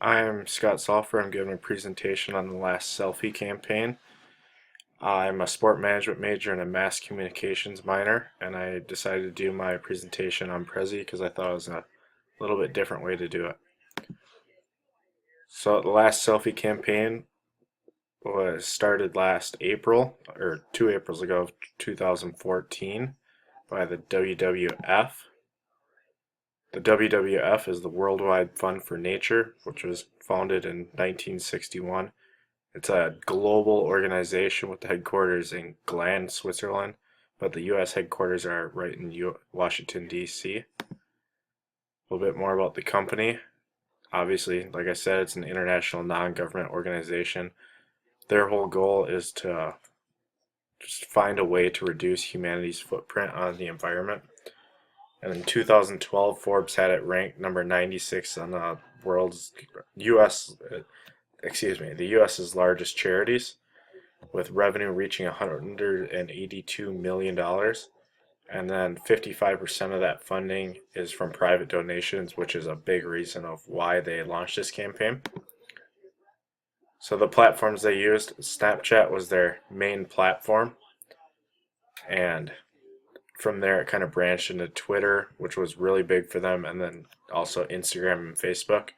I'm Scott Salfer. I'm giving a presentation on the last selfie campaign. I'm a sport management major and a mass communications minor, and I decided to do my presentation on Prezi because I thought it was a little bit different way to do it. So the last selfie campaign was started last April, or 2 Aprils ago, 2014, by the WWF. The WWF is the Worldwide Fund for Nature, which was founded in 1961. It's a global organization with the headquarters in Gland, Switzerland, but the U.S. headquarters are right in Washington, D.C. A little bit more about the company. Obviously, like I said, it's an international non-government organization. Their whole goal is to just find a way to reduce humanity's footprint on the environment. And in 2012, Forbes had it ranked number 96 on the world's U.S. The U.S.'s largest charities, with revenue reaching $182 million. And then 55% of that funding is from private donations, which is a big reason of why they launched this campaign. So the platforms they used, Snapchat was their main platform, and from there it kind of branched into Twitter, which was really big for them, and then also Instagram and Facebook.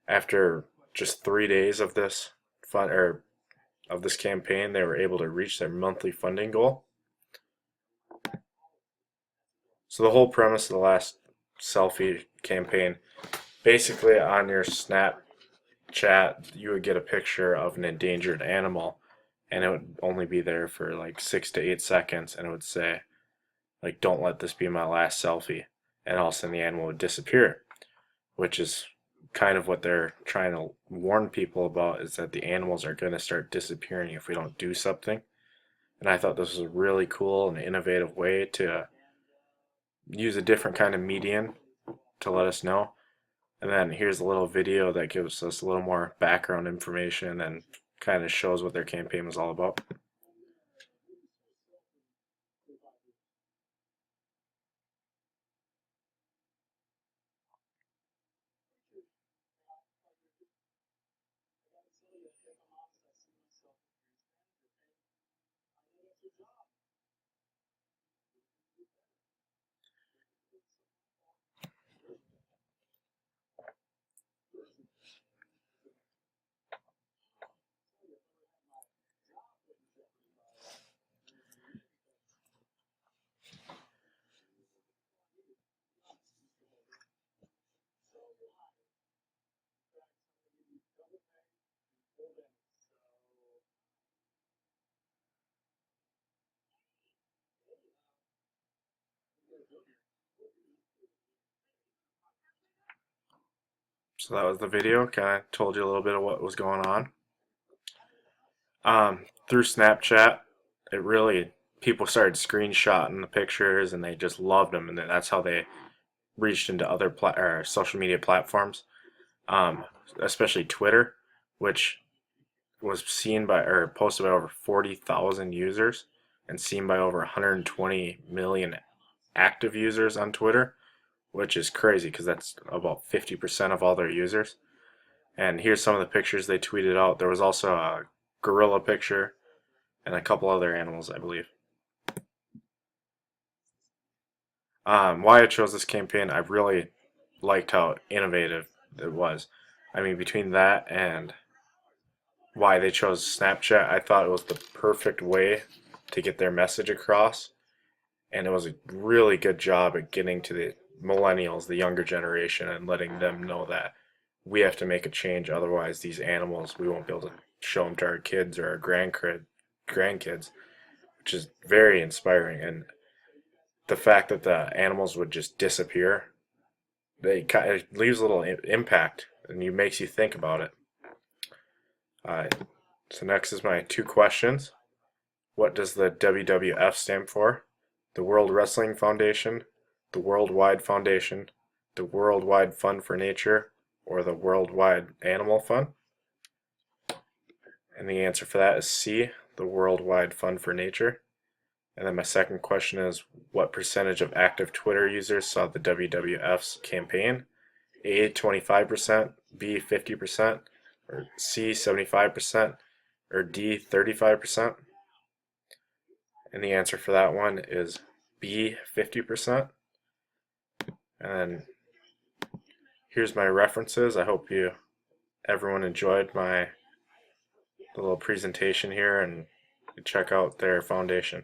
After just 3 days of this campaign, they were able to reach their monthly funding goal. So the whole premise of the last selfie campaign, basically on your Snapchat, you would get a picture of an endangered animal, and it would only be there for like 6 to 8 seconds, and it would say, like, don't let this be my last selfie. And all of a sudden the animal would disappear, which is kind of what they're trying to warn people about, is that the animals are going to start disappearing if we don't do something. And I thought this was a really cool and innovative way to use a different kind of medium to let us know. And then here's a little video that gives us a little more background information and kind of shows what their campaign was all about. So that was the video, kind of told you a little bit of what was going on. Through Snapchat, it really, people started screenshotting the pictures and they just loved them, and that's how they reached into other social media platforms, especially Twitter, which was seen by or posted by over 40,000 users and seen by over 120 million active users on Twitter, which is crazy because that's about 50% of all their users. And here's some of the pictures they tweeted out. There was also a gorilla picture and a couple other animals, I believe. Why I chose this campaign, I really liked how innovative it was. I mean, between that and why they chose Snapchat, I thought it was the perfect way to get their message across. And it was a really good job at getting to the millennials, the younger generation, and letting them know that we have to make a change. Otherwise, these animals, we won't be able to show them to our kids or our grandkids, which is very inspiring. And the fact that the animals would just disappear, it leaves a little impact and it makes you think about it. So next is my two questions. What does the WWF stand for? The World Wrestling Foundation, the Worldwide Foundation, the Worldwide Fund for Nature, or the Worldwide Animal Fund? And the answer for that is C, the Worldwide Fund for Nature. And then my second question is, what percentage of active Twitter users saw the WWF's campaign? A 25%, B 50%, or C 75%, or D 35%? And the answer for that one is B 50%. And here's my references. I hope everyone enjoyed my little presentation here and check out their foundation.